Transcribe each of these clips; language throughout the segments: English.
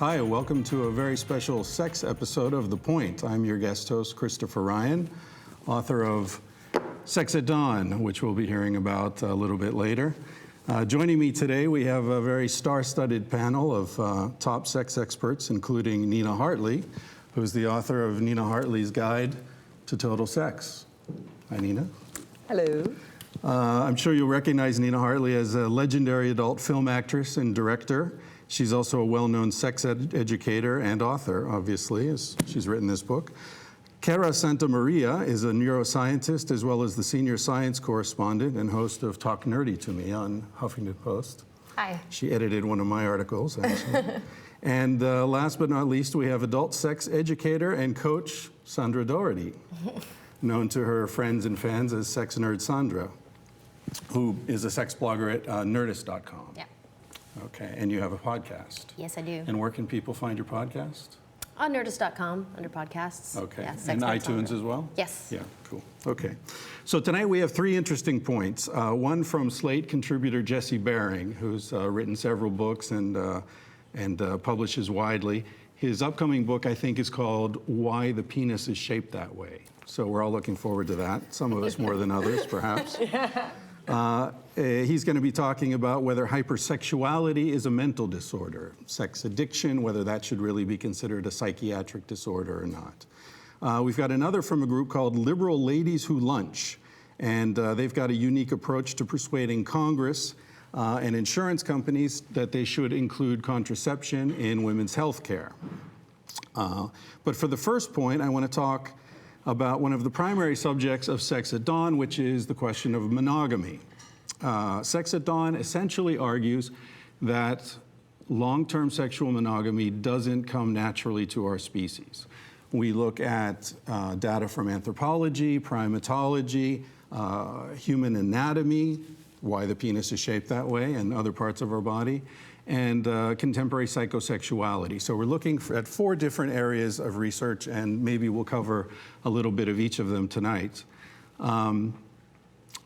Hi, welcome to a very special sex episode of The Point. I'm your guest host, Christopher Ryan, author of Sex at Dawn, which we'll be hearing about a little bit later. Joining me today, we have a very star-studded panel of top sex experts, including Nina Hartley, who's the author of Nina Hartley's Guide to Total Sex. Hi, Nina. Hello. I'm sure you'll recognize Nina Hartley as a legendary adult film actress and director. She's also a well-known sex educator and author, obviously, as she's written this book. Cara Santa Maria is a neuroscientist as well as the senior science correspondent and host of Talk Nerdy to Me on Huffington Post. Hi. She edited one of my articles, actually. And last but not least, we have adult sex educator and coach Sandra Daugherty, known to her friends and fans as Sex Nerd Sandra, who is a sex blogger at nerdist.com. Yeah. Okay, and you have a podcast. Yes, I do. And where can people find your podcast? On nerdist.com under podcasts. Okay, Yeah, Sex and Nerd iTunes Sandra. as well? Yes. Yeah, cool. Okay. So tonight we have three interesting points. One from Slate contributor Jesse Bering, who's written several books and publishes widely. His upcoming book, I think, is called Why the Penis is Shaped That Way. So we're all looking forward to that. Some of us more than others, perhaps. He's going to be talking about whether hypersexuality is a mental disorder, sex addiction, whether that should really be considered a psychiatric disorder or not. We've got another from a group called Liberal Ladies Who Lunch, and they've got a unique approach to persuading Congress and insurance companies that they should include contraception in women's health care. But for the first point, I want to talk about one of the primary subjects of Sex at Dawn, which is the question of monogamy. Sex at Dawn essentially argues that long-term sexual monogamy doesn't come naturally to our species. We look at data from anthropology, primatology, human anatomy, why the penis is shaped that way, and other parts of our body, and contemporary psychosexuality. So we're looking at four different areas of research, and maybe we'll cover a little bit of each of them tonight.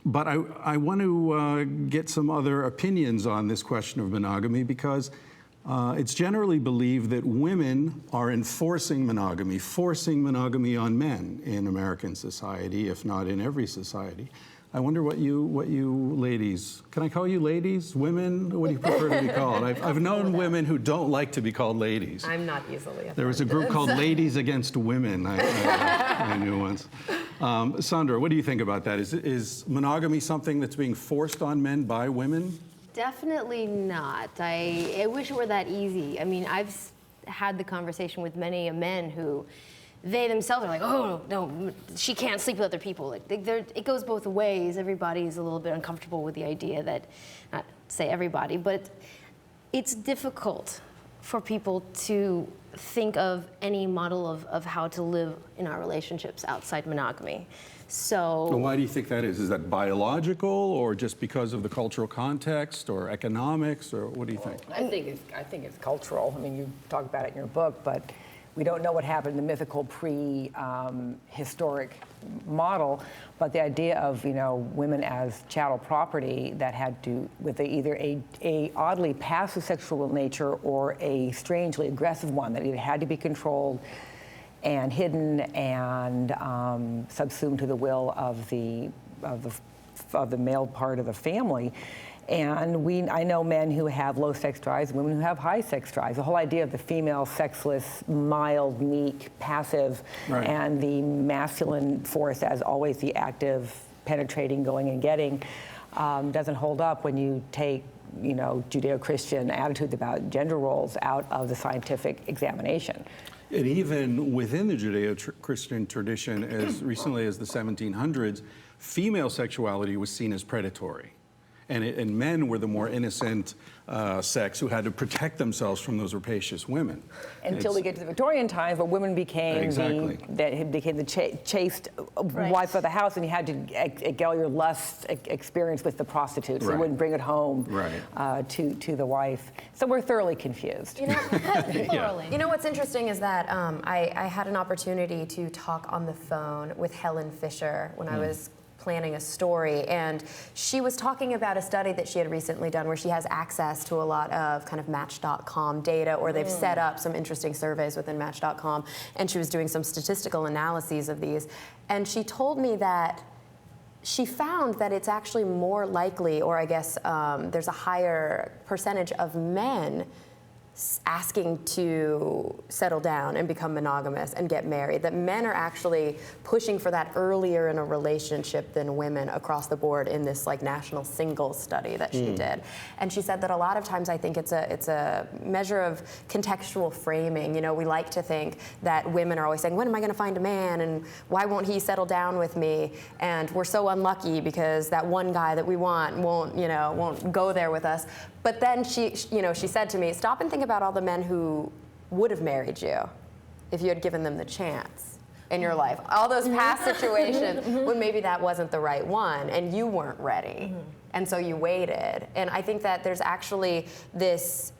But I want to get some other opinions on this question of monogamy, because it's generally believed that women are enforcing monogamy, forcing monogamy on men in American society, if not in every society. I wonder what you ladies, can I call you ladies, women? What do you prefer to be called? I've known women who don't like to be called ladies. I'm not easily offended. There was a group called Ladies Against Women, I knew once. Sandra, what do you think about that? Is monogamy something that's being forced on men by women? Definitely not. I wish it were that easy. I mean, I've had the conversation with many men who they themselves are like, oh, no, she can't sleep with other people. It goes both ways. Everybody's a little bit uncomfortable with the idea that, not say everybody, but it's difficult for people to think of any model of how to live in our relationships outside monogamy. So Well, why do you think that is? Is that biological, or just because of the cultural context, or economics, or what do you think? I think it's cultural. I mean, you talk about it in your book, but we don't know what happened in the mythical pre-historic model, but the idea of women as chattel property that had to, with either a oddly passive sexual nature or a strangely aggressive one, that it had to be controlled and hidden and subsumed to the will of the male part of the family. And I know men who have low sex drives, women who have high sex drives. The whole idea of the female sexless, mild, meek, passive, right, and the masculine force as always the active, penetrating, going and getting, doesn't hold up when you take Judeo-Christian attitudes about gender roles out of the scientific examination. And even within the Judeo-Christian tradition, as recently as the 1700s, female sexuality was seen as predatory. And men were the more innocent sex who had to protect themselves from those rapacious women. Until we get to the Victorian times, where women became the chaste wife of the house, and you had to get all your lust experience with the prostitute, so you wouldn't bring it home to the wife. So we're thoroughly confused. You know what's interesting is that I had an opportunity to talk on the phone with Helen Fisher when I was planning a story, and she was talking about a study that she had recently done where she has access to a lot of kind of Match.com data, or they've set up some interesting surveys within Match.com, and she was doing some statistical analyses of these, and she told me that she found that it's actually more likely, or I guess there's a higher percentage of men asking to settle down and become monogamous and get married, that men are actually pushing for that earlier in a relationship than women across the board in this like national singles study that she did. And she said that a lot of times I think it's a measure of contextual framing. You know, we like to think that women are always saying, when am I going to find a man, and why won't he settle down with me? And we're so unlucky because that one guy that we want won't go there with us. But then she said to me, stop and think about all the men who would have married you if you had given them the chance in your life. All those past situations when maybe that wasn't the right one and you weren't ready. And so you waited. And I think that there's actually this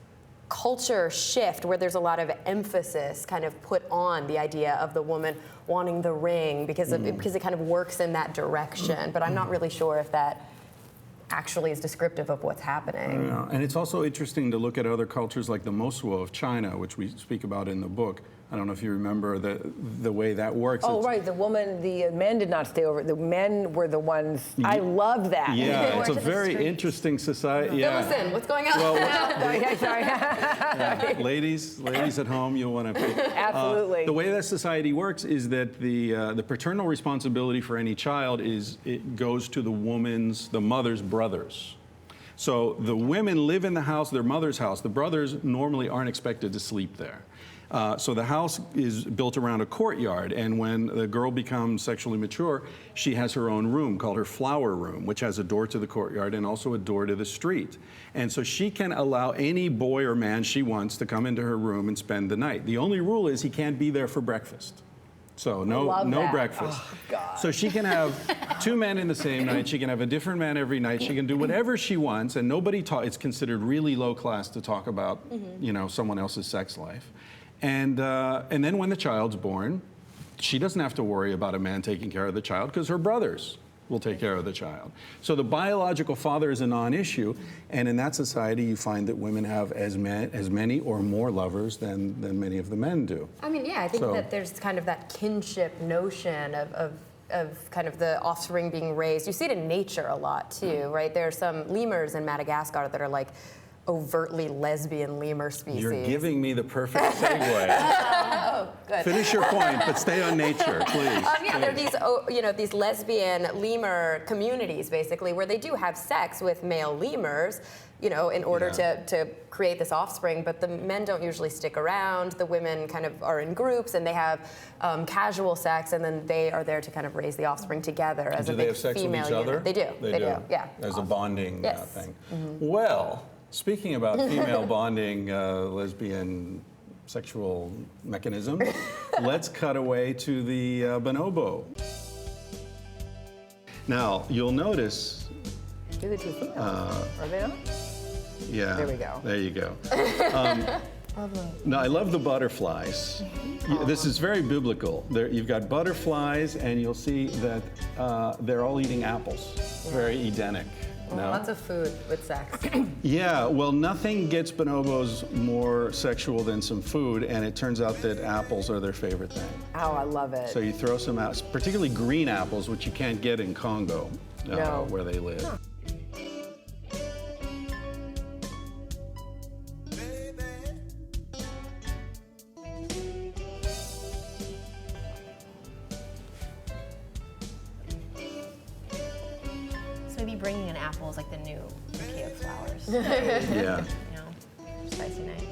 culture shift where there's a lot of emphasis kind of put on the idea of the woman wanting the ring because it kind of works in that direction. But I'm not really sure if that actually is descriptive of what's happening. Yeah. And it's also interesting to look at other cultures like the Mosuo of China, which we speak about in the book. I don't know if you remember the way that works. Oh, right. The men did not stay over. The men were the ones. I love that. Yeah, it's a very interesting society. Yeah. Fill us in. What's going on? Well, Sorry. ladies at home, you'll want to. Absolutely. The way that society works is that the paternal responsibility for any child it goes to the mother's brothers. So the women live in the house, their mother's house. The brothers normally aren't expected to sleep there. So the house is built around a courtyard, and when the girl becomes sexually mature, she has her own room called her flower room, which has a door to the courtyard and also a door to the street. And so she can allow any boy or man she wants to come into her room and spend the night. The only rule is he can't be there for breakfast. So no breakfast. Oh, God. So she can have two men in the same night. She can have a different man every night. She can do whatever she wants, and it's considered really low class to talk about, someone else's sex life. And then when the child's born, she doesn't have to worry about a man taking care of the child because her brothers will take care of the child. So the biological father is a non-issue, and in that society you find that women have as many or more lovers than many of the men do. I mean, yeah, I think that there's kind of that kinship notion of kind of the offspring being raised. You see it in nature a lot too, right? There are some lemurs in Madagascar that are like overtly lesbian lemur species. You're giving me the perfect segue. Oh, good. Finish your point, but stay on nature, please. There are these lesbian lemur communities, basically, where they do have sex with male lemurs, in order to create this offspring, but the men don't usually stick around. The women kind of are in groups, and they have casual sex, and then they are there to kind of raise the offspring together as a big female unit. Do they have sex with each other? They do, yeah. As a bonding thing. Mm-hmm. Well, speaking about female bonding, lesbian sexual mechanism, let's cut away to the bonobo. Now, you'll notice... Do the two females. Are they not? Yeah. There we go. There you go. Now, I love the butterflies. This is very biblical. You've got butterflies, and you'll see that they're all eating apples. Very Edenic. No? Lots of food with sex. Yeah, well, nothing gets bonobos more sexual than some food, and it turns out that apples are their favorite thing. Oh, I love it. So you throw some out, particularly green apples, which you can't get in Congo, where they live. Huh. Maybe bringing an apple is like the new bouquet of flowers. Yeah. Spicy night.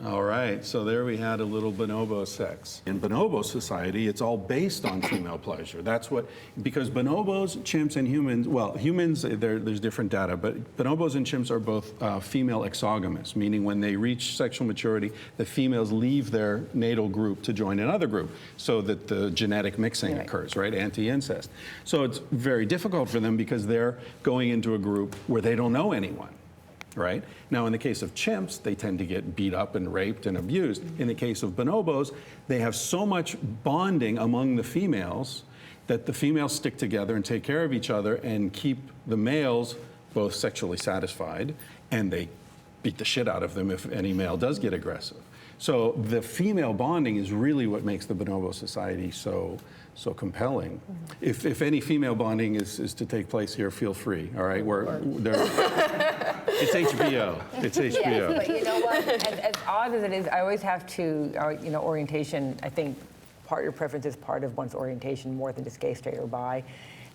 All right. right, so there we had a little bonobo sex. In bonobo society, it's all based on female pleasure. That's what, because bonobos, chimps, and humans, well, humans, there's different data, but bonobos and chimps are both female exogamous, meaning when they reach sexual maturity, the females leave their natal group to join another group so that the genetic mixing occurs, right? Anti-incest. So it's very difficult for them because they're going into a group where they don't know anyone. Right? Now, in the case of chimps, they tend to get beat up and raped and abused. In the case of bonobos, they have so much bonding among the females that the females stick together and take care of each other and keep the males both sexually satisfied, and they beat the shit out of them if any male does get aggressive. So the female bonding is really what makes the bonobo society so compelling. If any female bonding is to take place here, feel free, all right? It's HBO. It's HBO. Yes, but you know what? As odd as it is, I always have to, orientation, I think part of your preference is part of one's orientation more than just gay, straight, or bi.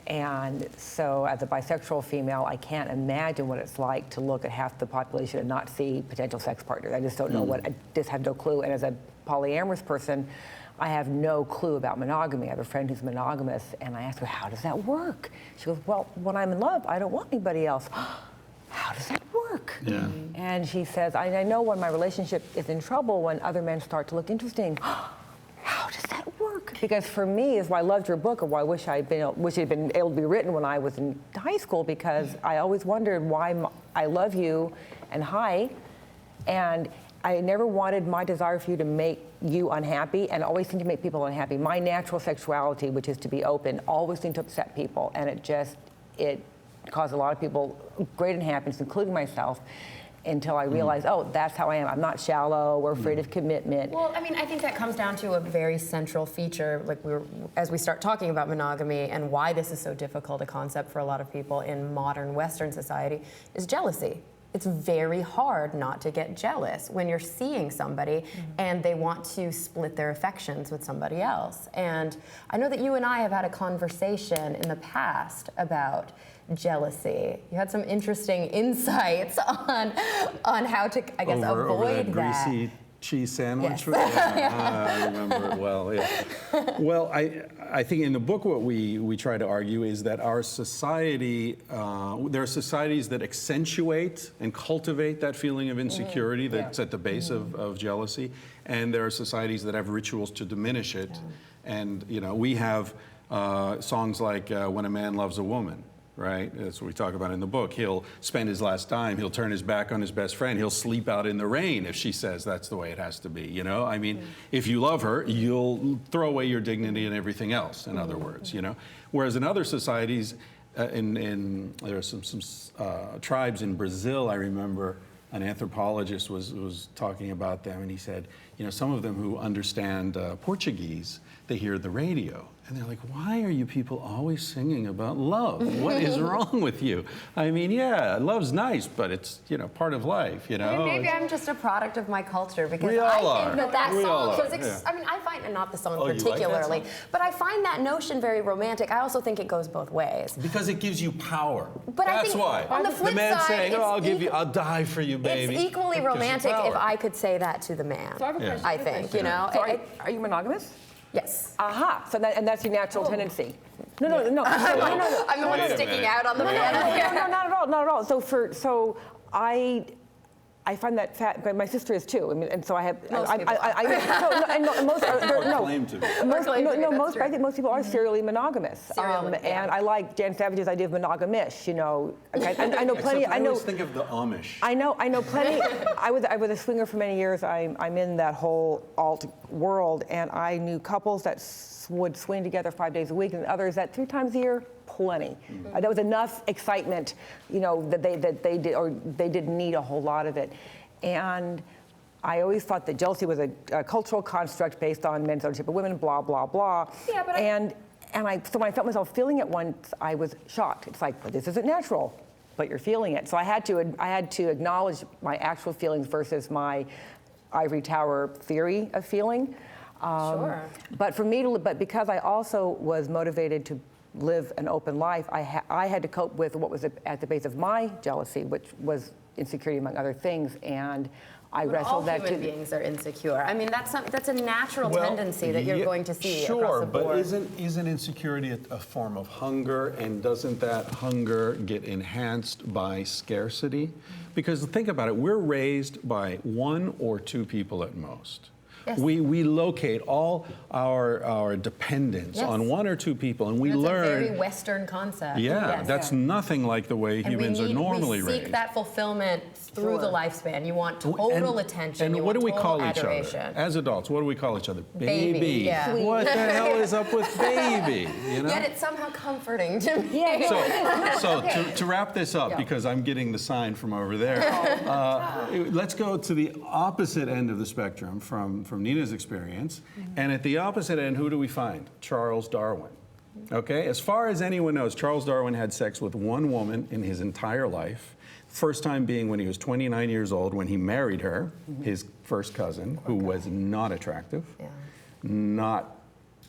And so as a bisexual female, I can't imagine what it's like to look at half the population and not see potential sex partners. I just don't know I just have no clue. And as a polyamorous person, I have no clue about monogamy. I have a friend who's monogamous, and I ask her, how does that work? She goes, well, when I'm in love, I don't want anybody else. How does that work? Yeah. And she says, I know when my relationship is in trouble, when other men start to look interesting. How does that work? Because for me, is why I loved your book, or why I wish it had been able to be written when I was in high school, because I always wondered why I love you and hi, and I never wanted my desire for you to make you unhappy, and always seemed to make people unhappy. My natural sexuality, which is to be open, always seemed to upset people, and it caused a lot of people great unhappiness, including myself, until I realized, oh, that's how I am. I'm not shallow or afraid of commitment. Well, I mean, I think that comes down to a very central feature, as we start talking about monogamy and why this is so difficult a concept for a lot of people in modern Western society, is jealousy. It's very hard not to get jealous when you're seeing somebody and they want to split their affections with somebody else. And I know that you and I have had a conversation in the past about jealousy. You had some interesting insights on how to, I guess, avoid that greasy cheese sandwich. Yes. I remember it well. Yeah. Well, I think in the book what we try to argue is that our society, there are societies that accentuate and cultivate that feeling of insecurity that's at the base of jealousy, and there are societies that have rituals to diminish it. And we have songs like "When a Man Loves a Woman." Right? That's what we talk about in the book. He'll spend his last dime, he'll turn his back on his best friend, he'll sleep out in the rain if she says that's the way it has to be, I mean, if you love her, you'll throw away your dignity and everything else, in other words, Whereas in other societies, there are some tribes in Brazil, I remember, an anthropologist was talking about them, and he said, some of them who understand Portuguese, they hear the radio. And they're like, why are you people always singing about love? What is wrong with you? I mean, yeah, love's nice, but it's, part of life, I mean, maybe I'm just a product of my culture, because we all I think that we song are. is, I mean, I find, and not the song you like that particularly, song? but I find that notion very romantic. I also think it goes both ways. Because it gives you power. But I that's think why. on the flip the man side, saying, it's I'll die for you, baby. It's equally It gives you romantic if power. I could say that to the man. So I have a question. I think, So are you monogamous? Yes. Aha. So and that's your natural tendency. No. I'm the one Wait a sticking minute. out on the No, man. not at all. So I find that fat, but my sister is too. I mean, and so I have. Most people Claim to be. I think most people are serially monogamous. Serially, yeah. And I like Jan Savage's idea of monogamish. I know plenty. Except I always think of the Amish. I know plenty. I was a swinger for many years. I'm in that whole alt world, and I knew couples that would swing together 5 days a week, and others that 3 times a year. Plenty. That was enough excitement, that they did, or they didn't need a whole lot of it. And I always thought that jealousy was a cultural construct based on men's ownership of women, blah blah blah. Yeah, but so when I felt myself feeling it once, I was shocked. It's like, but this isn't natural, but you're feeling it. So I had to acknowledge my actual feelings versus my ivory tower theory of feeling. Sure. But for me but because I also was motivated to live an open life, I had to cope with what was at the base of my jealousy, which was insecurity, among other things. And I But wrestle all that human too. beings are insecure. I mean, that's a natural tendency that you're going to see sure, across the board. but isn't insecurity a form of hunger, and doesn't that hunger get enhanced by scarcity? Because think about it, we're raised by one or two people at most. Yes. We locate all our dependence Yes. on one or two people, and we It's learn. a very Western concept. Yeah, Yes. that's nothing like the way And humans are normally we seek raised. that fulfillment through the lifespan. You want total attention. And you what do want we total call each adoration. other? As adults, what do we call each other? Baby, yeah. What the hell is up with baby? You know? Yet it's somehow comforting to me. Yeah. So to wrap this up, because I'm getting the sign from over there, let's go to the opposite end of the spectrum from Nina's experience. And at the opposite end, who do we find? Charles Darwin. Okay, as far as anyone knows, Charles Darwin had sex with one woman in his entire life. First time being when he was 29 years old, when he married her, his first cousin, who was not attractive, not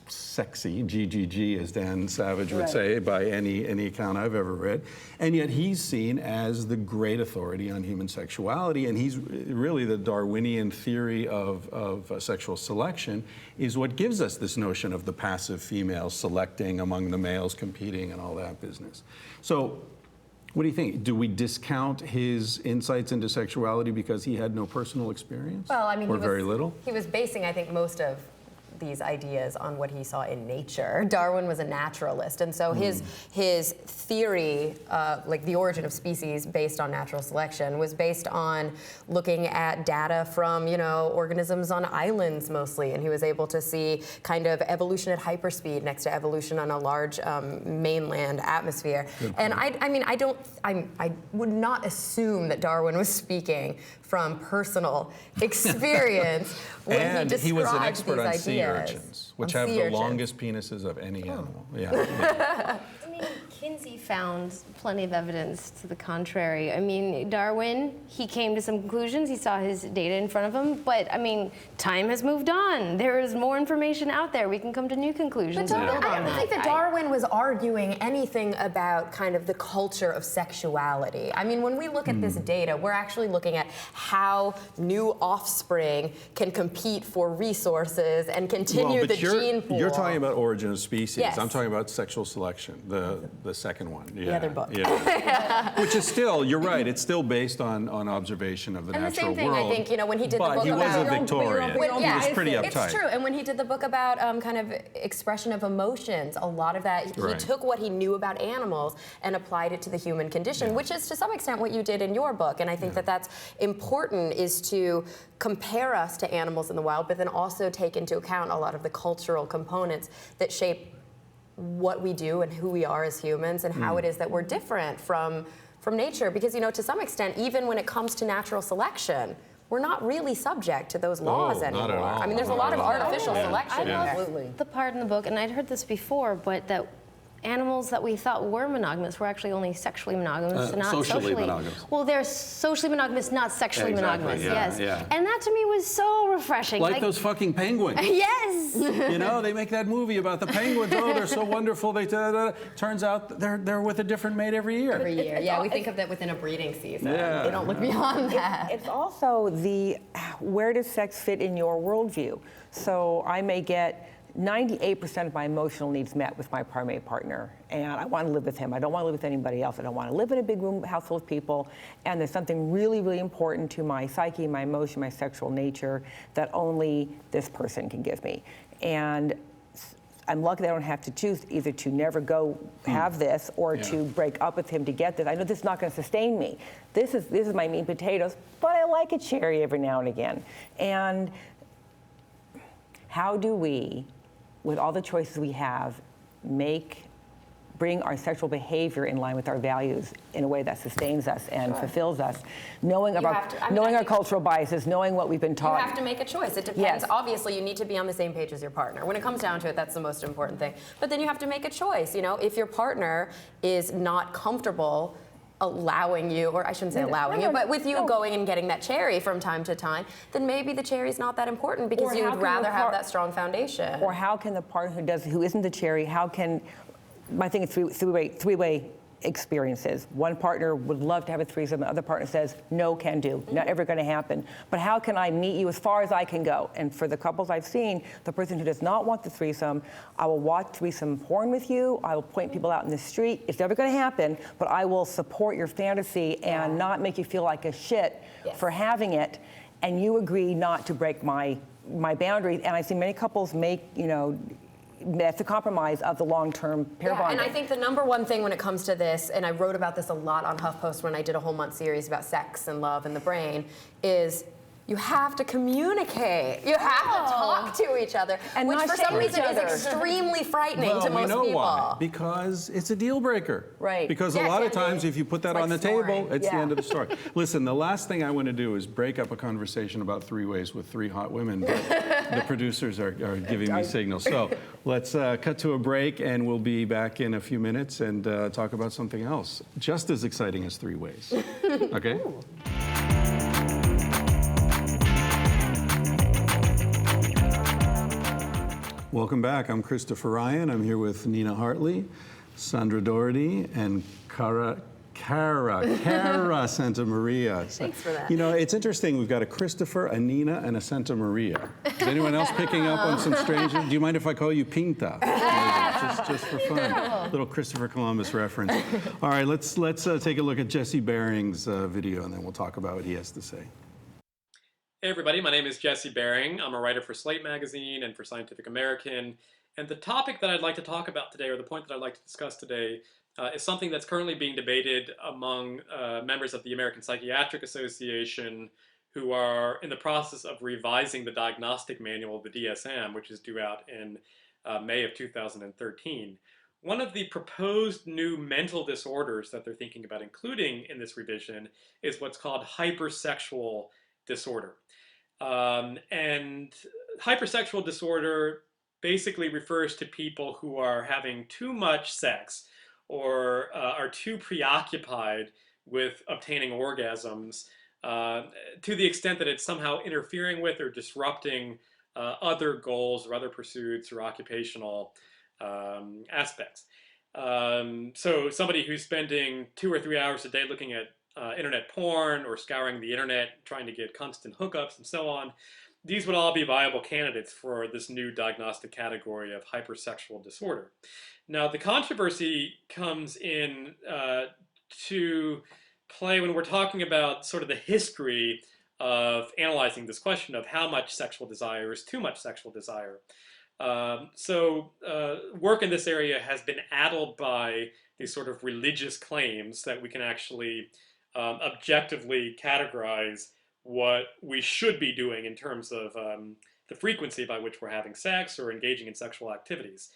sexy, GGG, as Dan Savage would say, by any account I've ever read. And yet he's seen as the great authority on human sexuality, and he's really the Darwinian theory of sexual selection is what gives us this notion of the passive female selecting among the males, competing, and all that business. So what do you think? Do we discount his insights into sexuality because he had no personal experience? Well, I mean, or very little? He was basing, I think, most of these ideas on what he saw in nature. Darwin was a naturalist, and so his theory, like the origin of species based on natural selection, was based on looking at data from organisms on islands mostly, and he was able to see kind of evolution at hyperspeed next to evolution on a large mainland atmosphere. And I would not assume that Darwin was speaking from personal experience when And he described he was an expert these on sea ideas. urchins, which On have sea the urchins. longest penises of any animal. Yeah. I mean, Kinsey found plenty of evidence to the contrary. I mean, Darwin, he came to some conclusions. He saw his data in front of him. But, I mean, time has moved on. There is more information out there. We can come to new conclusions and build I on don't that. think that Darwin was arguing anything about kind of the culture of sexuality. I mean, when we look at this data, we're actually looking at how new offspring can compete for resources and continue the gene pool. You're talking about origin of species. Yes. I'm talking about sexual selection, the second one. The other book. Yeah. Which is still, you're right, it's still based on observation of the And the natural same thing, world. I think, when he did the but book he was about... a Victorian. When- He was pretty uptight. It's true, and when he did the book about kind of expression of emotions, a lot of that, he Right. took what he knew about animals and applied it to the human condition, which is to some extent what you did in your book. And I think that that's important, is to compare us to animals in the wild, but then also take into account a lot of the cultural components that shape what we do and who we are as humans and how it is that we're different from nature. Because, to some extent, even when it comes to natural selection, we're not really subject to those laws not anymore. at all. I mean, there's a lot of artificial selection. I love Absolutely. the part in the book, and I'd heard this before, but that animals that we thought were monogamous were actually only sexually monogamous, and not socially monogamous. Well, they're socially monogamous, not sexually Exactly, monogamous. yeah, Yes, yeah. and that to me was so refreshing. Like those fucking penguins. Yes. They make that movie about the penguins. Oh, they're so wonderful. Turns out they're with a different mate every year. Every year. Yeah, we think of that within a breeding season. Yeah. They don't look beyond that. It's also where does sex fit in your worldview? So I may get 98% of my emotional needs met with my primary partner, and I want to live with him. I don't want to live with anybody else. I don't want to live in a big room house full of people, and there's something really, really important to my psyche, my emotion, my sexual nature that only this person can give me. And I'm lucky that I don't have to choose either to never go have this or to break up with him to get this. I know this is not going to sustain me. This is my meat and potatoes, but I like a cherry every now and again. And how do we, with all the choices we have, bring our sexual behavior in line with our values in a way that sustains us and fulfills us, knowing our cultural biases, knowing what we've been taught. You have to make a choice. It depends. Yes. Obviously, you need to be on the same page as your partner. When it comes down to it, that's the most important thing. But then you have to make a choice. If your partner is not comfortable allowing you, or I shouldn't say allowing you, but with you going and getting that cherry from time to time, then maybe the cherry's not that important because Or you how would can rather the have that strong foundation. Or how can the partner who isn't the cherry, my thing is three-way experiences. One partner would love to have a threesome, the other partner says, no can do, not ever gonna happen. But how can I meet you as far as I can go? And for the couples I've seen, the person who does not want the threesome, I will watch threesome porn with you, I will point people out in the street. It's never gonna happen, but I will support your fantasy and not make you feel like a shit for having it. And you agree not to break my boundaries. And I see many couples make, that's a compromise of the long-term pair bonding. And I think the number one thing when it comes to this, and I wrote about this a lot on HuffPost when I did a whole month series about sex and love and the brain, is you have to communicate. You have to talk to each other, And which not for some shame reason each is other. extremely frightening to most we know people. why. Because it's a deal breaker. Right. Because Yeah, a lot it of can be. times if you put that It's on the like snoring. table, it's the Yeah. end of the story. Listen, the last thing I want to do is break up a conversation about three-ways with three hot women, but the producers are giving me signals. So let's cut to a break, and we'll be back in a few minutes and talk about something else just as exciting as three-ways. Okay? Welcome back. I'm Christopher Ryan. I'm here with Nina Hartley, Sandra Daugherty, and Cara Santa Maria. Thanks for that. It's interesting. We've got a Christopher, a Nina, and a Santa Maria. Is anyone else picking up on some strange? Do you mind if I call you Pinta? just for fun. Little Christopher Columbus reference. All right, let's take a look at Jesse Bering's video, and then we'll talk about what he has to say. Hey everybody, my name is Jesse Bering. I'm a writer for Slate magazine and for Scientific American. And the topic that I'd like to talk about today, or the point that I'd like to discuss today, is something that's currently being debated among members of the American Psychiatric Association who are in the process of revising the diagnostic manual, the DSM, which is due out in May of 2013. One of the proposed new mental disorders that they're thinking about including in this revision is what's called hypersexual disorder. And hypersexual disorder basically refers to people who are having too much sex or are too preoccupied with obtaining orgasms to the extent that it's somehow interfering with or disrupting other goals or other pursuits or occupational aspects. So somebody who's spending 2 or 3 hours a day looking at internet porn or scouring the internet, trying to get constant hookups and so on, these would all be viable candidates for this new diagnostic category of hypersexual disorder. Now, the controversy comes in to play when we're talking about sort of the history of analyzing this question of how much sexual desire is too much sexual desire. Work in this area has been addled by these sort of religious claims that we can actually objectively categorize what we should be doing in terms of the frequency by which we're having sex or engaging in sexual activities.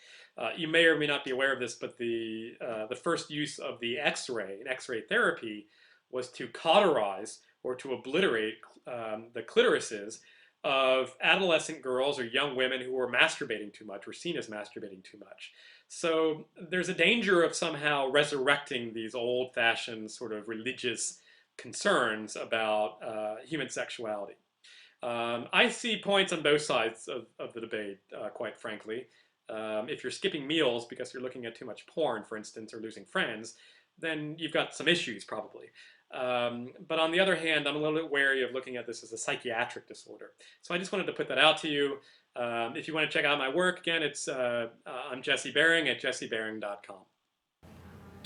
You may or may not be aware of this, but the first use of the X-ray, in X-ray therapy, was to cauterize or to obliterate the clitorises of adolescent girls or young women who were masturbating too much or seen as masturbating too much. So there's a danger of somehow resurrecting these old-fashioned sort of religious concerns about human sexuality. I see points on both sides of the debate, quite frankly. If you're skipping meals because you're looking at too much porn, for instance, or losing friends, then you've got some issues probably. But on the other hand, I'm a little bit wary of looking at this as a psychiatric disorder. So I just wanted to put that out to you. If you want to check out my work, again, I'm Jesse Bering at jessebering.com.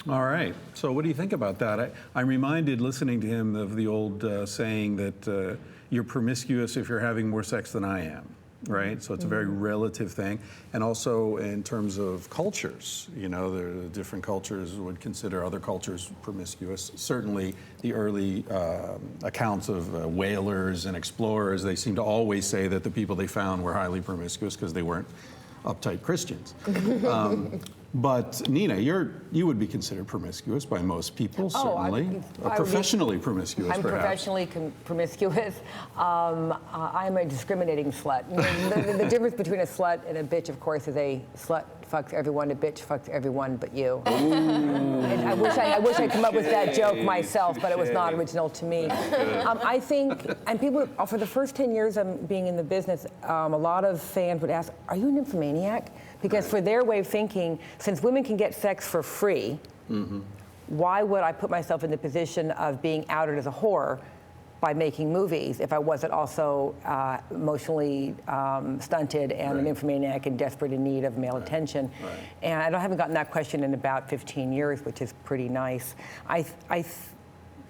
All right. So what do you think about that? I'm reminded, listening to him, of the old saying that you're promiscuous if you're having more sex than I am, right? So it's a very relative thing. And also in terms of cultures, the different cultures would consider other cultures promiscuous. Certainly the early accounts of whalers and explorers, they seem to always say that the people they found were highly promiscuous because they weren't uptight Christians. But Nina, you would be considered promiscuous by most people, certainly. Professionally promiscuous, I'm perhaps. professionally promiscuous. I'm a discriminating slut. The difference between a slut and a bitch, of course, is a slut fucks everyone, a bitch fucks everyone but you. And I wish I'd come up with that joke myself, but it was not original to me. I think, and people, for the first 10 years of being in the business, a lot of fans would ask, are you a nymphomaniac? Because for their way of thinking, since women can get sex for free, why would I put myself in the position of being outed as a whore by making movies if I wasn't also emotionally stunted and an nymphomaniac and desperate in need of male attention? And I haven't gotten that question in about 15 years, which is pretty nice.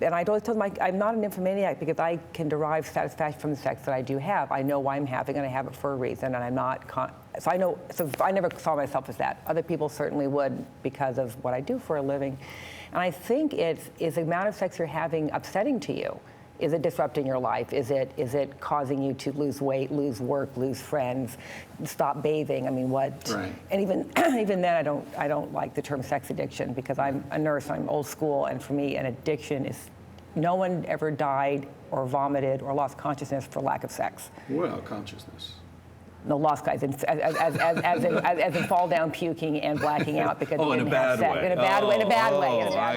And I always tell them I'm not a nymphomaniac because I can derive satisfaction from the sex that I do have. I know why I'm having it, and I have it for a reason, and I'm not. So I never saw myself as that. Other people certainly would because of what I do for a living. And I think is the amount of sex you're having upsetting to you? Is it disrupting your life? Is it causing you to lose weight, lose work, lose friends, stop bathing? I mean, what? Right. And even then, I don't like the term sex addiction because I'm a nurse. I'm old school, and for me, an addiction is no one ever died or vomited or lost consciousness for lack of sex. Well, consciousness. No, lost guys, as in fall down, puking, and blacking out because they didn't have sex. In a bad way. In a bad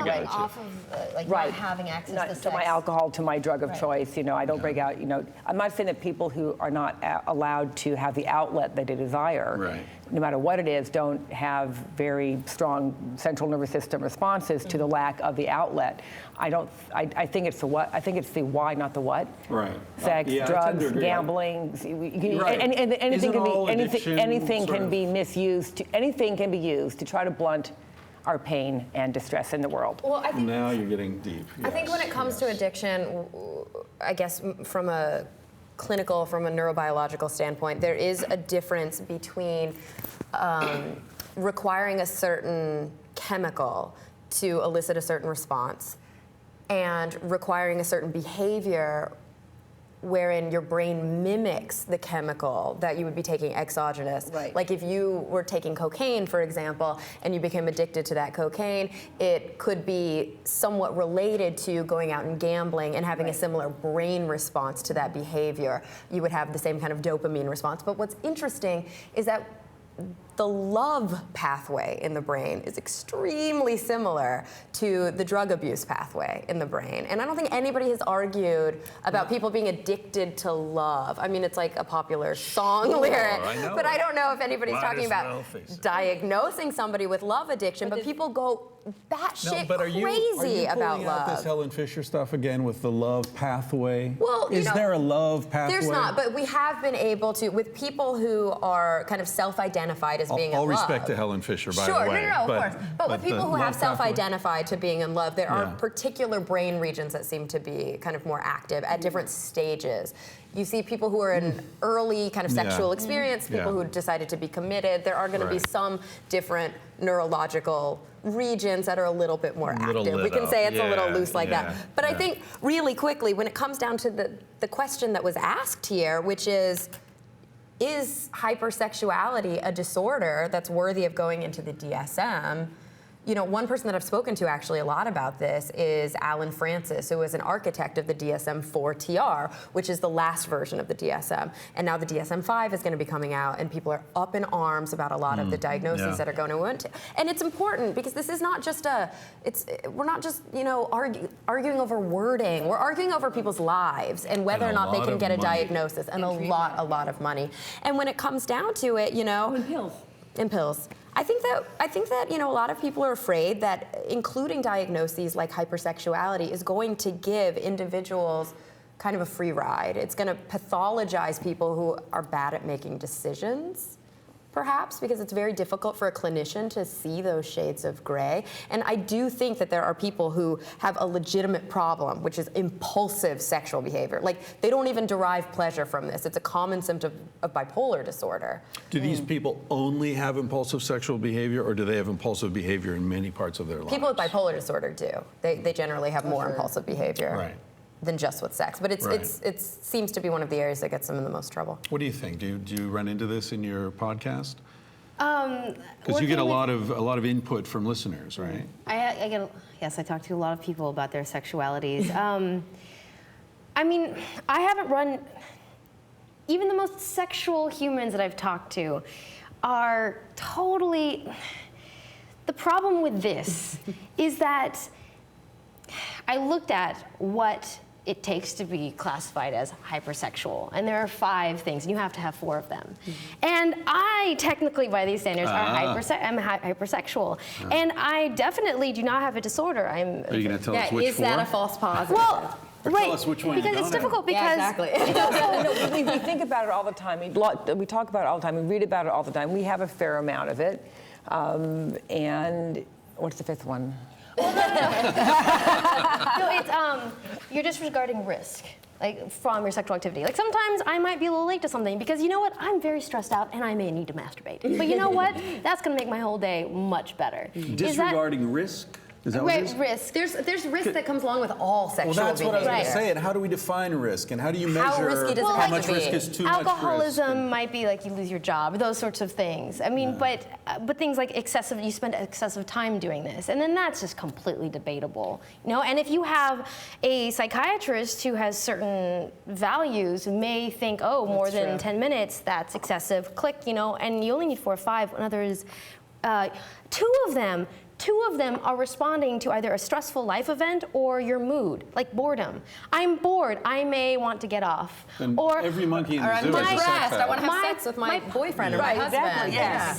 way. Off of like Right. not having access to To sex. my alcohol, to my drug of choice. I don't break out. I'm not saying that people who are not allowed to have the outlet that they desire, no matter what it is, don't have very strong central nervous system responses to the lack of the outlet. I think it's the what. I think it's the why, not the what. Right. Sex, Yeah, drugs, I tend to agree. gambling. Right. And anything Isn't can all be addiction anything sort can of- be misused. Anything can be used to try to blunt our pain and distress in the world. Well, I think Now you're getting deep. I think when it comes to addiction, I guess from a clinical, from a neurobiological standpoint, there is a difference between requiring a certain chemical to elicit a certain response and requiring a certain behavior wherein your brain mimics the chemical that you would be taking exogenous. Right. Like if you were taking cocaine, for example, and you became addicted to that cocaine, it could be somewhat related to going out and gambling and having a similar brain response to that behavior. You would have the same kind of dopamine response. But what's interesting is that the love pathway in the brain is extremely similar to the drug abuse pathway in the brain. And I don't think anybody has argued about people being addicted to love. I mean, it's like a popular song lyric, but I don't know if anybody's talking about diagnosing somebody with love addiction, but people go batshit crazy about love. This Helen Fisher stuff again with the love pathway? Well, is there a love pathway? There's not, but we have been able to, with people who are kind of self-identified as being in love. All respect to Helen Fisher, by the way. Sure, no, of course. But with people who have self-identified to being in love, there are particular brain regions that seem to be kind of more active at different stages. You see people who are in early kind of sexual experience, people who decided to be committed. There are going to be some different neurological regions that are a little bit more active. We can say it's a little loose like that. But I think really quickly, when it comes down to the question that was asked here, which is hypersexuality a disorder that's worthy of going into the DSM? One person that I've spoken to actually a lot about this is Alan Francis, who is an architect of the DSM-4-TR, which is the last version of the DSM. And now the DSM-5 is going to be coming out, and people are up in arms about a lot of the diagnoses that are going to into. And it's important because this is not just we're not just, arguing over wording. We're arguing over people's lives and whether or not they can get a diagnosis, and a lot of money. And when it comes down to it, in pills. I think that a lot of people are afraid that including diagnoses like hypersexuality is going to give individuals kind of a free ride. It's going to pathologize people who are bad at making decisions, perhaps, because it's very difficult for a clinician to see those shades of gray. And I do think that there are people who have a legitimate problem, which is impulsive sexual behavior. Like, they don't even derive pleasure from this. It's a common symptom of bipolar disorder. Do these people only have impulsive sexual behavior, or do they have impulsive behavior in many parts of their lives? People with bipolar disorder do. They generally have more impulsive behavior than just with sex. But it seems to be one of the areas that gets them in the most trouble. What do you think? Do you run into this in your podcast? Because you get a lot of input from listeners, right? Yes, I talk to a lot of people about their sexualities. I mean, I haven't run. Even the most sexual humans that I've talked to are totally. The problem with this is that I looked at what it takes to be classified as hypersexual. And there are 5 things, and you have to have 4 of them. And I technically, by these standards, I'm hypersexual. And I definitely do not have a disorder. Are you going to tell us which is 4? that a false positive? Well, right, us which one you because it's don't have. difficult because exactly. we think about it all the time. We talk about it all the time. We read about it all the time. We have a fair amount of it. And what's the 5th one? No, it's you're disregarding risk, like from your sexual activity. Like sometimes I might be a little late to something because you know what, I'm very stressed out and I may need to masturbate. But you know what, that's gonna make my whole day much better. Disregarding risk? Is that what it is? Risk. There's risk that comes along with all sexual Well, that's what I was going to Right. say. And how do we define risk? And how do you How measure risky does it how have to much be? risk is too much risk? Alcoholism might be like you lose your job, those sorts of things. I mean, but things like excessive, you spend excessive time doing this, and then that's just completely debatable, you know. And if you have a psychiatrist who has certain values, may think, oh, more than true. 10 minutes, that's excessive. Click, you know, and you only need 4 or 5. And others, 2 of them are responding to either a stressful life event or your mood, like boredom. I'm bored. I may want to get off. And or every monkey in Or the I'm zoo has a sex depressed. I want to habit. have sex with my boyfriend or my Right, husband. exactly, yeah.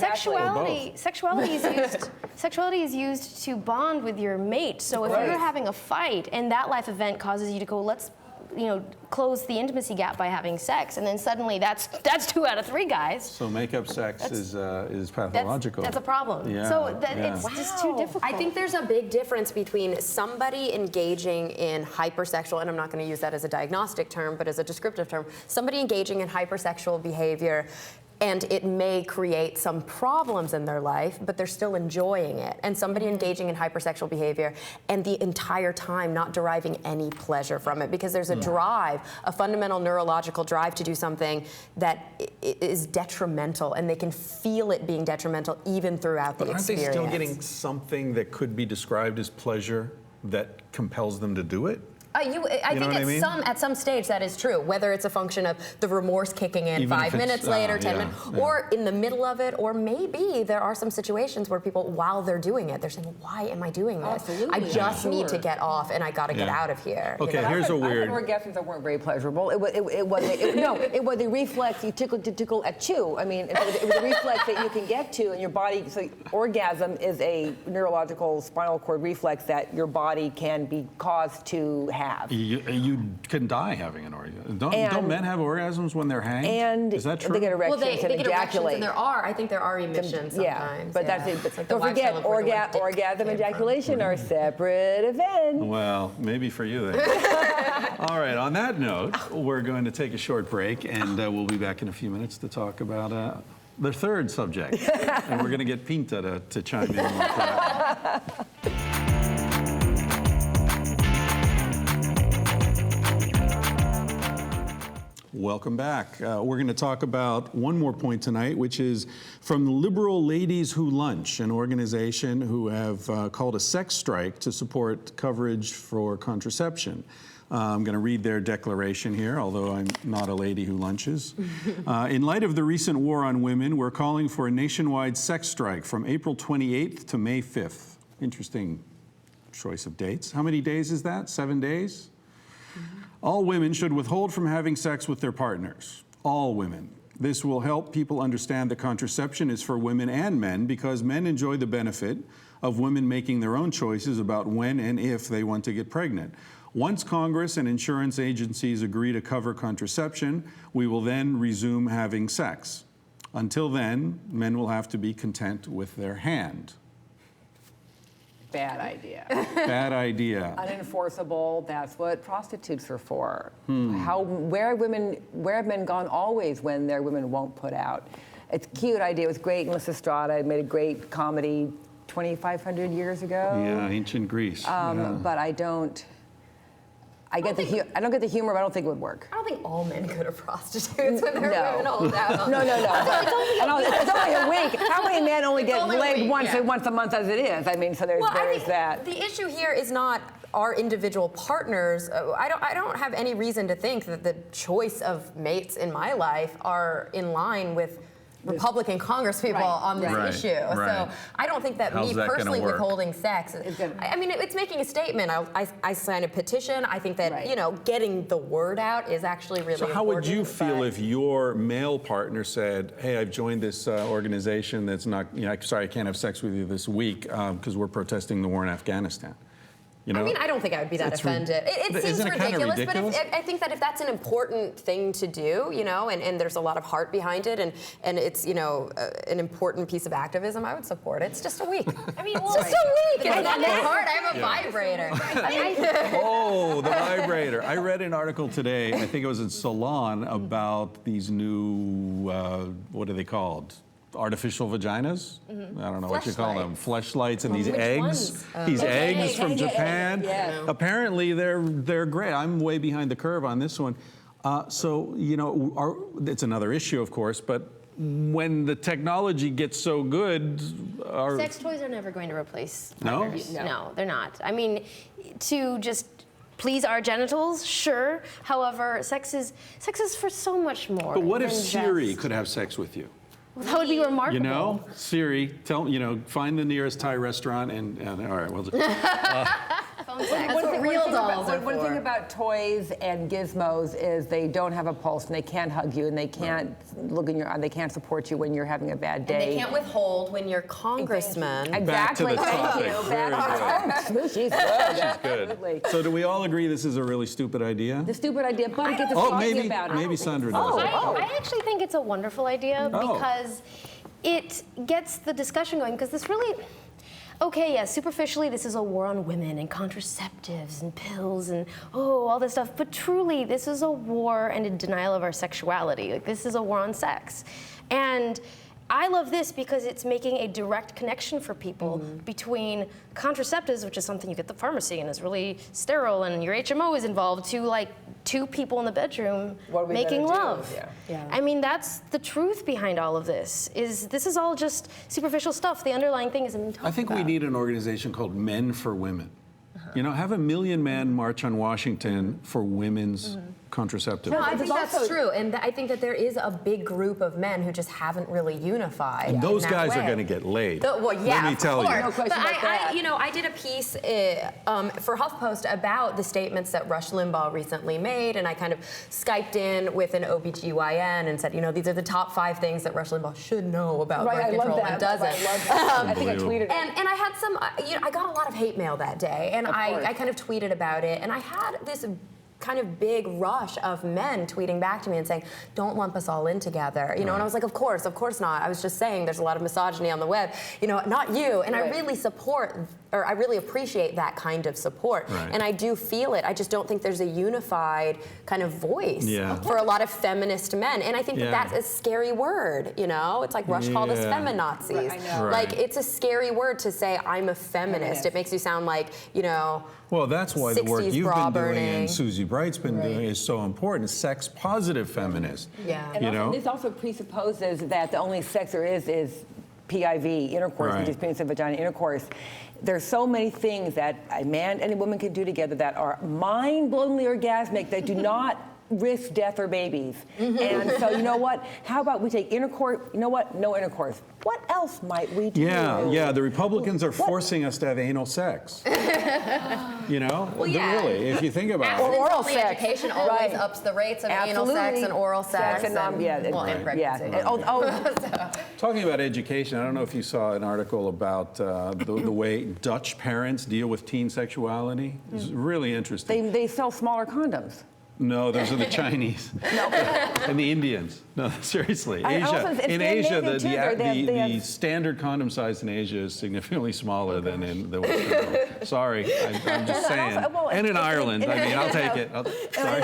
Sexuality is used to bond with your mate. So if Right. you're having a fight and that life event causes you to go, let's, you know, close the intimacy gap by having sex, and then suddenly that's 2 out of 3 guys. So make-up sex is pathological. That's a problem. Yeah, So that yeah. it's just too difficult. I think there's a big difference between somebody engaging in hypersexual, and I'm not going to use that as a diagnostic term, but as a descriptive term, somebody engaging in hypersexual behavior, and it may create some problems in their life, but they're still enjoying it. And somebody engaging in hypersexual behavior and the entire time not deriving any pleasure from it, because there's a drive, a fundamental neurological drive to do something that is detrimental, and they can feel it being detrimental even throughout the But aren't experience. they still getting something that could be described as pleasure that compels them to do it? I You know think what I mean? at some stage that is true, whether it's a function of the remorse kicking in Even if 5 it's- minutes later, 10 yeah, minutes, yeah. or in the middle of it, or maybe there are some situations where people, while they're doing it, they're saying, why am I doing this? I Absolutely, just yeah. need to get off and I got to get Yeah. out of here. you Okay, know? here's a I've weird. had orgasms that weren't very pleasurable. It was a reflex. You tickle at chew. I mean, it was a reflex that you can get to, and your body. So orgasm is a neurological spinal cord reflex that your body can be caused to have. You can die having an orgasm. Don't And- men have orgasms when they're hanged? And Is that true? they get erections Well, and they get erections, ejaculate. and I think there are emissions Yeah, sometimes. but that's yeah. it. But Like the don't wives forget, tell them where the word dick orgasm and came from. ejaculation are separate events. Well, maybe for you then. All right, on that note, we're going to take a short break, and we'll be back in a few minutes to talk about the 3rd subject. And we're going to get Pinta to chime in with that. Welcome back. We're going to talk about one more point tonight, which is from the Liberal Ladies Who Lunch, an organization who have called a sex strike to support coverage for contraception. I'm going to read their declaration here, although I'm not a lady who lunches. In light of the recent war on women, we're calling for a nationwide sex strike from April 28th to May 5th. Interesting choice of dates. How many days is that? 7 days? All women should withhold from having sex with their partners. All women. This will help people understand that contraception is for women and men, because men enjoy the benefit of women making their own choices about when and if they want to get pregnant. Once Congress and insurance agencies agree to cover contraception, we will then resume having sex. Until then, men will have to be content with their hand. Bad idea. Bad idea. Unenforceable. That's what prostitutes are for. Where have men gone always when their women won't put out? It's a cute idea. It was great. Melissa Estrada made a great comedy 2,500 years ago. Yeah, ancient Greece. Yeah. But I don't get the humor, but I don't think it would work. I don't think all men go to prostitutes when they're No. women hold out. No. It's only a week. How many men only get only a laid week, once yeah. once a month as it is? I mean, so there's I think that. the issue here is not our individual partners. I don't have any reason to think that the choice of mates in my life are in line with Republican congresspeople on this Right. issue. Right. So I don't think that How's me that gonna personally work? withholding sex. I mean, it's making a statement. I signed a petition. I think that Right. getting the word out is actually really So important. how would you feel but- if your male partner said, "Hey, I've joined this organization that's not, sorry, I can't have sex with you this week because we're protesting the war in Afghanistan." You know? I mean, I don't think I would be that It's offended. It Isn't seems it kinda ridiculous, ridiculous? but I think that if that's an important thing to do, and there's a lot of heart behind it, and it's, an important piece of activism, I would support it. It's just a week. I mean, It's just a week. It's not that hard. I have a Yeah. vibrator. Oh, the vibrator. I read an article today, I think it was in Salon, about these new, what are they called? Artificial vaginas? I don't know what you call them. Fleshlights and these Which eggs. ones? These eggs eggs, from eggs, Japan. yeah. Apparently they're great. I'm way behind the curve on this one. It's another issue, of course, but when the technology gets so good, Sex toys are never going to replace No? partners. No, they're not. I mean, to just please our genitals, sure. However, sex is for so much more. But what if than Siri just- could have sex with you? Well, that would be remarkable. Siri, find the nearest Thai restaurant and all right, well, Phone sex. That's what real dolls are One thing for. about toys and gizmos is they don't have a pulse and they can't hug you and they can't look in your eye. They can't support you when you're having a bad day. And they can't withhold when you're congressman. Back to the Exactly. Thank topic. you. Very Back good. to She's good. Absolutely. So do we all agree this is a really stupid idea? The stupid idea, but it gets us Oh, talking about it. maybe Sandra does. I actually think it's a wonderful idea Oh. because it gets the discussion going. Because this really, okay, yeah, superficially, this is a war on women and contraceptives and pills and all this stuff. But truly, this is a war and a denial of our sexuality. Like, this is a war on sex. And I love this because it's making a direct connection for people between contraceptives, which is something you get at the pharmacy and is really sterile, and your HMO is involved, to like two people in the bedroom What are we making gonna do? love. Yeah. I mean, that's the truth behind all of this. This is all just superficial stuff. The underlying thing isn't. I think we need an organization called Men for Women. Have 1 million men march on Washington for women's contraceptive. No, I There's think that's also- true, and I think that there is a big group of men who just haven't really unified. And those in that guys are way. going to get laid. Well, yeah, Let me of tell you. course. No question but about that. I did a piece for HuffPost about the statements that Rush Limbaugh recently made, and I kind of Skyped in with an OBGYN and said, these are the top 5 things that Rush Limbaugh should know about Right, birth I love control that. and doesn't. I love that. I think I Unbelievable. tweeted it. And I had some, I got a lot of hate mail that day, and Of course. I kind of tweeted about it, and I had this kind of big rush of men tweeting back to me and saying, don't lump us all in together. And I was like, of course not. I was just saying there's a lot of misogyny on the web, not you. And Right. I really support, or I really appreciate that kind of support. Right. And I do feel it. I just don't think there's a unified kind of voice Yeah. for a lot of feminist men. And I think Yeah. that that's a scary word, It's like Rush called us Yeah. feminazis. Right, I know. Like, Right. it's a scary word to say, I'm a feminist. Feminist. It makes you sound like, Well, that's why the work 60s you've bra been doing burning. and Susie Bright's been doing is so important. Sex-positive feminist. Yeah. And this also presupposes that the only sex there is PIV, intercourse, Right. which is penis and vagina intercourse. There's so many things that a man and a woman can do together that are mind-blowingly orgasmic that do not risk death or babies. And so, you know what? How about we take intercourse? You know what? No intercourse. What else might we do? Yeah. The Republicans are forcing us to have anal sex. yeah. Really, if you think about it. oral Only sex. education always Right. ups the rates of anal Absolutely. sex and oral sex. and, and yeah, well, and Right. yeah. pregnancy. Talking about education, I don't know if you saw an article about the way Dutch parents deal with teen sexuality. It's really interesting. They sell smaller condoms. No, those are the Chinese. And the Indians. No, seriously. I also- Asia. it's In Asia, Scandinavian too. They the have- standard condom size in Asia is significantly smaller than in the Western world. Sorry, I'm just saying. well, And in it's- Ireland. I mean, I'll take it. Sorry.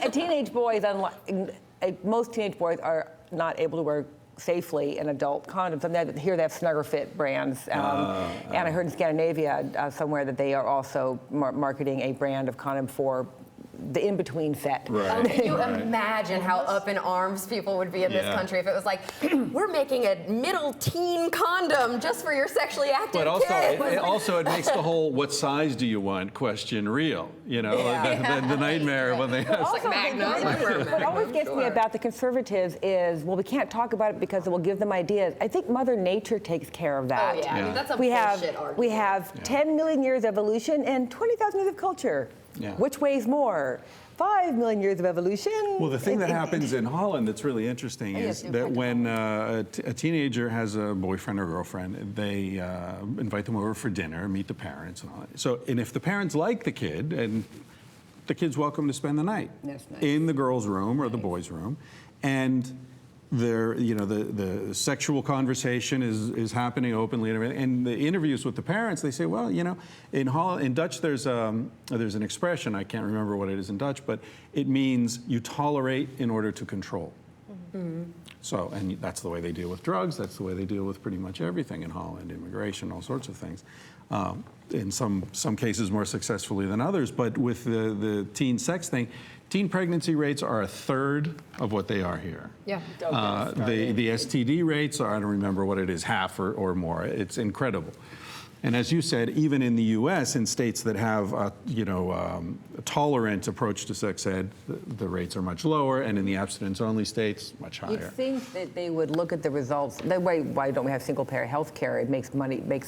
A teenage boy, most teenage boys are not able to wear safely an adult condoms. And here they have Snugger Fit brands. And I heard in Scandinavia somewhere that they are also marketing a brand of condom for the in-between set. Oh, can you imagine how up in arms people would be in this country if it was like, we're making a middle teen condom just for your sexually active But also, kids. it makes the whole "what size do you want" question real. You know, the nightmare when they have. Also, what always gets me about the conservatives is, well, we can't talk about it because it will give them ideas. I think Mother Nature takes care of that. Oh, yeah. I mean, that's a we bullshit argument. We have 10 million years of evolution and 20,000 years of culture. Yeah. Which weighs more? 5 million years of evolution. Well, the thing that happens in Holland that's really interesting is that when a teenager has a boyfriend or girlfriend, they invite them over for dinner, meet the parents, and all that. So, and if the parents like the kid, and the kid's welcome to spend the night That's nice. in the girl's room or the boy's room, and the sexual conversation is happening openly and everything. And the interviews with the parents, they say, well, in Dutch there's an expression, I can't remember what it is in Dutch, but it means you tolerate in order to control. Mm-hmm. So, and that's the way they deal with drugs. That's the way they deal with pretty much everything in Holland, immigration, all sorts of things. In some cases more successfully than others. But with the teen sex thing, teen pregnancy rates are a third of what they are here. Yeah. The STD rates are, I don't remember what it is, half or more. It's incredible. And as you said, even in the U.S., in states that have a tolerant approach to sex ed, the rates are much lower, and in the abstinence-only states, much higher. You'd think that they would look at the results. Why don't we have single-payer health care? It makes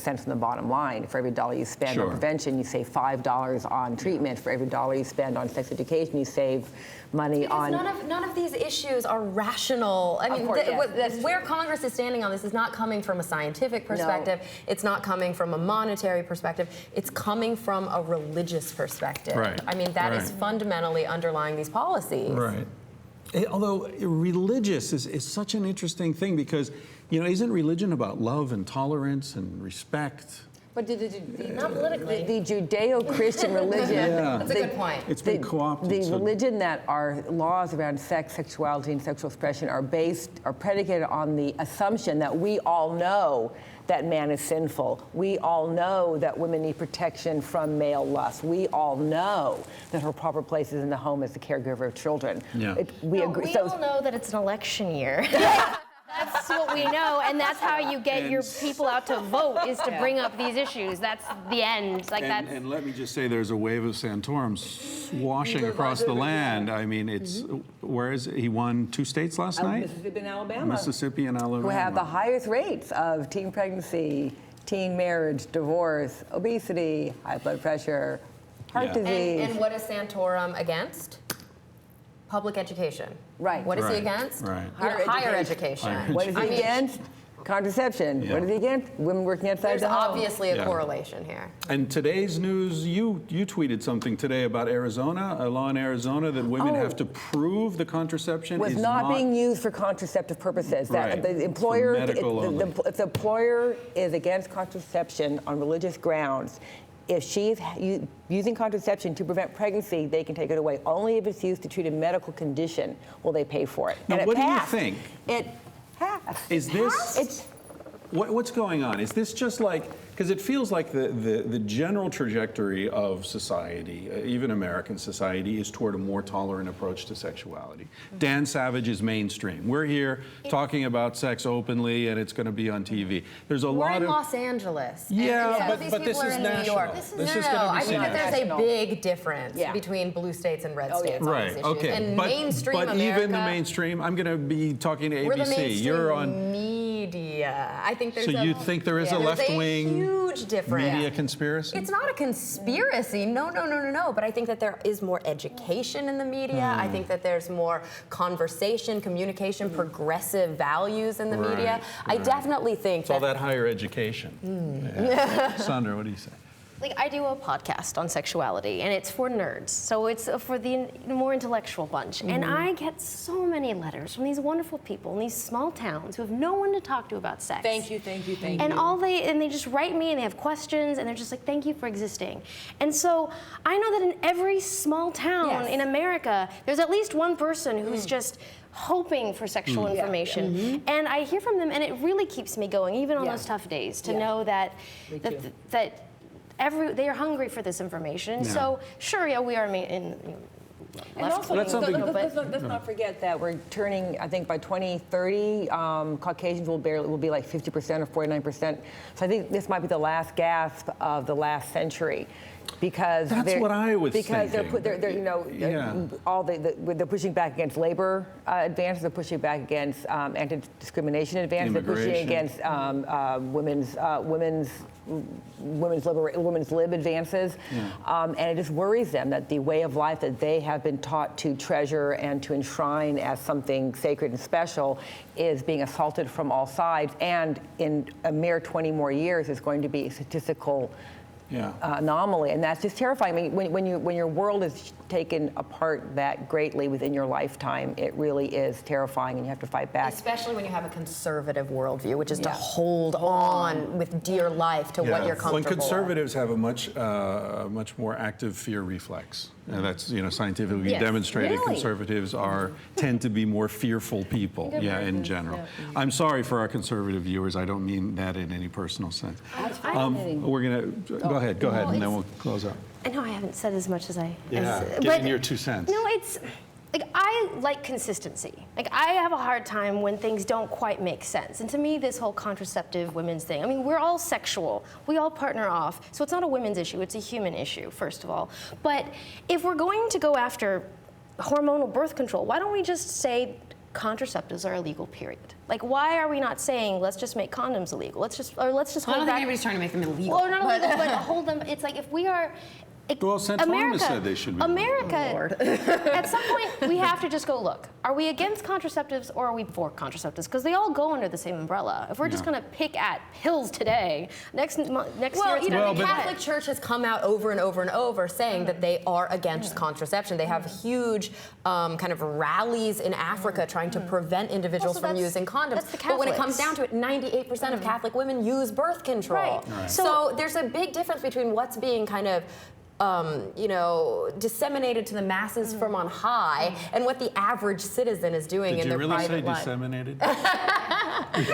sense from the bottom line. For every dollar you spend on prevention, you save $5 on treatment. For every dollar you spend on sex education, you save money on. None of these issues are rational. I mean, where Congress is standing on this is not coming from a scientific perspective. No. It's not coming from a monetary perspective. It's coming from a religious perspective. Right. I mean, that is fundamentally underlying these policies. Right. Although religious is such an interesting thing because, isn't religion about love and tolerance and respect? But Not politically. The Judeo-Christian religion. That's a good point. It's been co-opted. The religion that our laws around sex, sexuality, and sexual expression are predicated on the assumption that we all know that man is sinful. We all know that women need protection from male lust. We all know that her proper place is in the home as the caregiver of children. Yeah. We all know that it's an election year. That's what we know, and that's how you get your people out to vote, is to bring up these issues. That's the end. And let me just say, there's a wave of Santorum swashing across the land. I mean, where is it? He won 2 states last night? Mississippi and Alabama. Mississippi and Alabama. Who have the highest rates of teen pregnancy, teen marriage, divorce, obesity, high blood pressure, heart disease. And what is Santorum against? Public education. Right. What is he against? Right. Higher education. What is he against? Contraception. Yeah. What is he against? Women working outside There's the home. obviously a correlation here. And today's news, you tweeted something today about Arizona, a law in Arizona that women have to prove the contraception was is not being used for contraceptive purposes. Right. That the employer, For medical only. if the employer is against contraception on religious grounds, if she's using contraception to prevent pregnancy, they can take it away. Only if it's used to treat a medical condition will they pay for it. Now, and what it do you passed. think? It passed. Is this? It's What's going on? Is this just like, because it feels like the general trajectory of society, even American society, is toward a more tolerant approach to sexuality. Dan Savage is mainstream. We're here talking about sex openly, and it's going to be on TV. There's a We're lot in of Los Angeles. Yeah, and but these this people are is in national. New York. This is no, gonna be I think that there's national. a big difference between blue states and red states on right. these issues. Okay, And but mainstream but America, even the mainstream, I'm going to be talking to we're the ABC. mainstream You're on. media. I think there's So you think there is a left-wing huge difference. media conspiracy? It's not a conspiracy. No. But I think that there is more education in the media. I think that there's more conversation, communication, progressive values in the media. I definitely think it's all that higher education. Yeah. Sandra, what do you say? Like, I do a podcast on sexuality, and it's for nerds, so it's for the more intellectual bunch. And I get so many letters from these wonderful people in these small towns who have no one to talk to about sex. Thank you. And they just write me, and they have questions, and they're just like, thank you for existing. And so I know that in every small town in America, there's at least one person who's just hoping for sexual information. And I hear from them, and it really keeps me going, even on those tough days, to know that they are hungry for this information. So sure, we are And also, That's something- let's not forget that we're turning, I think by 2030, Caucasians will be like 50% or 49%. So I think this might be the last gasp of the last century. Because That's what I was because thinking. they're you know, they're pushing back against labor advances, they're pushing back against anti-discrimination advances, they're pushing against women's lib advances, and it just worries them that the way of life that they have been taught to treasure and to enshrine as something sacred and special is being assaulted from all sides, and in a mere 20 more years is going to be a statistical anomaly, and that's just terrifying. I mean, when your world is taken apart that greatly within your lifetime, it really is terrifying, and you have to fight back. Especially when you have a conservative worldview, which is to hold on with dear life to what you're comfortable When with. conservatives have a much more active fear reflex. That's scientifically demonstrated. Really? Conservatives tend to be more fearful people. In general. I'm sorry for our conservative viewers. I don't mean that in any personal sense. We're gonna go ahead, and then we'll close up. I know I haven't said as much as I. Get in your 2 cents. No, it's like I like consistency. Like I have a hard time when things don't quite make sense. And to me, this whole contraceptive women's thing. I mean, we're all sexual. We all partner off. So it's not a women's issue. It's a human issue, first of all. But if we're going to go after hormonal birth control, why don't we just say contraceptives are illegal, period? Like, why are we not saying let's just make condoms illegal? Let's just I hold don't think back. anybody's trying to make them illegal. Well, not illegal, but hold them. It's like if we are. Well, St. Thomas said they should be. America, at some point, we have to just go, look, are we against contraceptives or are we for contraceptives? Because they all go under the same umbrella. If we're just going to pick at pills today, next year it's The Catholic Church has come out over and over and over saying that they are against contraception. They have huge kind of rallies in Africa trying to prevent individuals from using condoms. But when it comes down to it, 98% of Catholic women use birth control. Right. So there's a big difference between what's being kind of disseminated to the masses from on high, and what the average citizen is doing in their private life. Did you really say disseminated?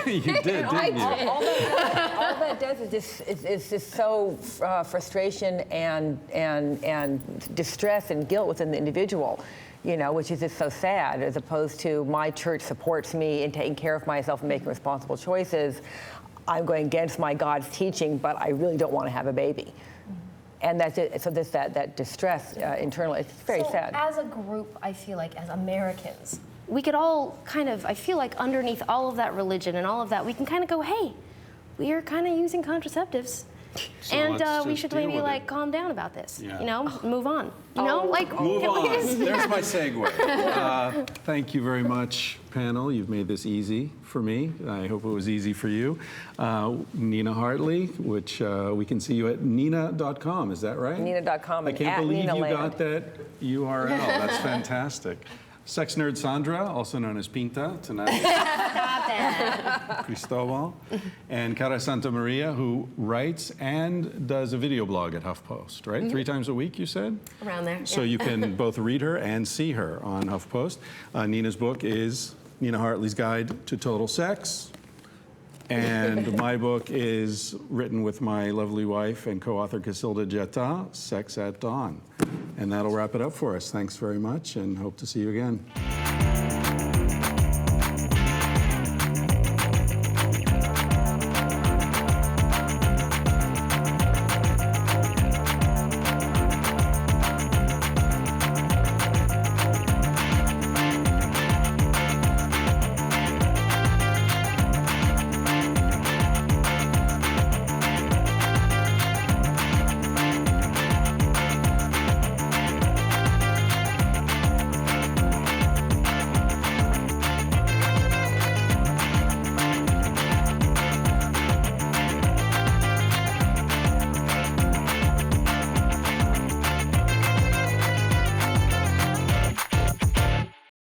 You did, didn't you? All that does is just so frustration and distress and guilt within the individual, which is just so sad, as opposed to my church supports me in taking care of myself and making responsible choices. I'm going against my God's teaching, but I really don't want to have a baby. And that's it. So that distress internally, it's very sad. As a group, I feel like as Americans, we could all kind of, I feel like underneath all of that religion and all of that, we can kind of go, hey, we are kind of using contraceptives. So and we just should deal maybe with it. calm down about this. Yeah. Move on. Move on. There's my segue. Thank you very much, panel. You've made this easy for me. I hope it was easy for you. Nina Hartley, which we can see you at nina.com. Is that right? Nina.com. I can't believe Nina you Land. got that URL. That's fantastic. Sex Nerd Sandra, also known as Pinta tonight. Cristobal. And Cara Santa Maria, who writes and does a video blog at HuffPost, right? 3 times a week, you said? Around there. So you can both read her and see her on HuffPost. Nina's book is Nina Hartley's Guide to Total Sex. And my book is written with my lovely wife and co-author Casilda Jetta, Sex at Dawn. And that'll wrap it up for us. Thanks very much, and hope to see you again.